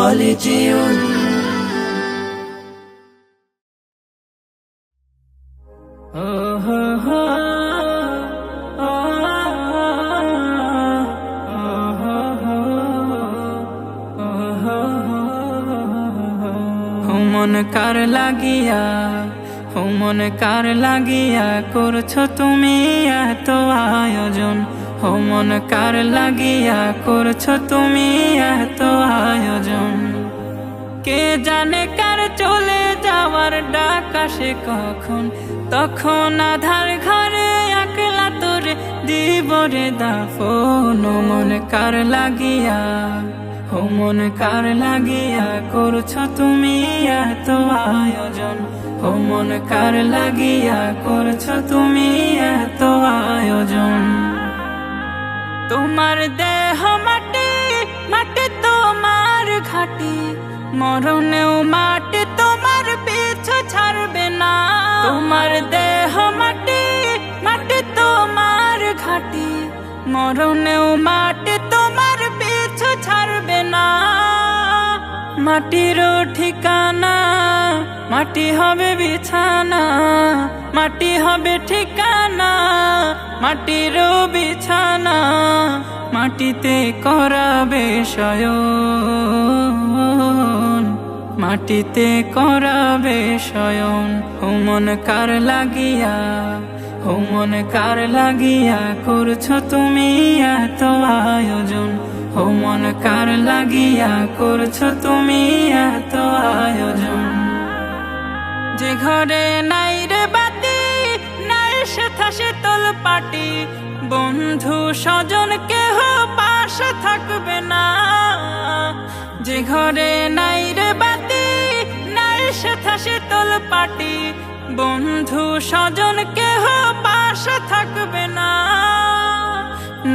خالدون মন কার লাগিয়া মন কার লাগিয়া করছো তুমি এত আয়োজন মন কার লাগিয়া করছো তুমি এত আয়োজন কে জানে কার চলে যাওয়ার ডাক আসে কখন তখন আধার ঘরে একলা তোরে দিব রে দাফন মন কার লাগিয়া মন কার লাগিয়া করছো তুমি এত আয়োজন মন কার লাগিয়া করছো তুমি এত আয়োজন তোমার দেহ মাটি মাটি তোমার ঘাটি মরণেও মাটি তোমার পিছু ছাড়বে না তোমার দেহ মাটি মাটি তোমার ঘাটি মরণেও মাটি তোমার পিছু ছাড়বে না মাটির ঠিকানা মাটি হবে বিছানা মাটি হবে ঠিকানা মাটির বিছানা মাটিতে করাবে শয়ন মাটিতে করাবে শয়ন মন কার লাগিয়া মন কার লাগিয়া করছো তুমি এত আয়োজন মন কার লাগিয়া করছো তুমি এত আয়োজন যে ঘরে নাই রে বাতি নাই সেথা শীতল পাটি বন্ধু স্বজন কেহ পাশে থাকবে না যে ঘরে নাই রে বাতি নাই সেথা শীতল পাটি বন্ধু স্বজন কেহ পাশে থাকবে না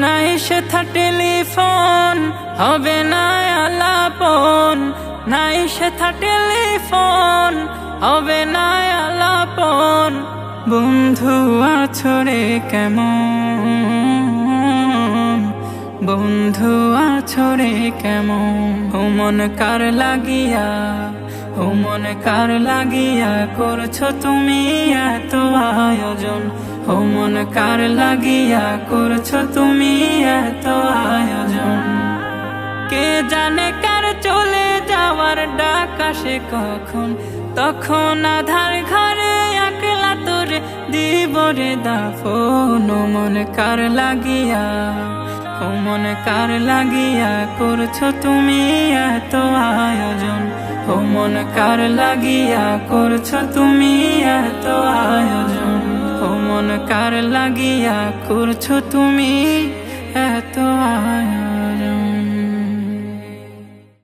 নাই সেথা টেলিফোন হবে না আলাপন নাই সেথা টেলিফোন হবে না আলাপন বন্ধু আছো রে কেমন বন্ধু আছো রে কেমন মন কার লাগিয়া মন কার লাগিয়া করছো তুমি এত আয়োজন মন কার লাগিয়া করছো তুমি এত আয়োজন কে জানে কার চলে যাওয়ার ডাক আসে কখন তখন আধার ঘরে একলা তোরে দিব রে দাফন মন কার লাগিয়া মন কার লাগিয়া করছো তুমি এত আয়োজন মন কার লাগিয়া করছো তুমি এত আয়োজন মন কার লাগিয়া করছো তুমি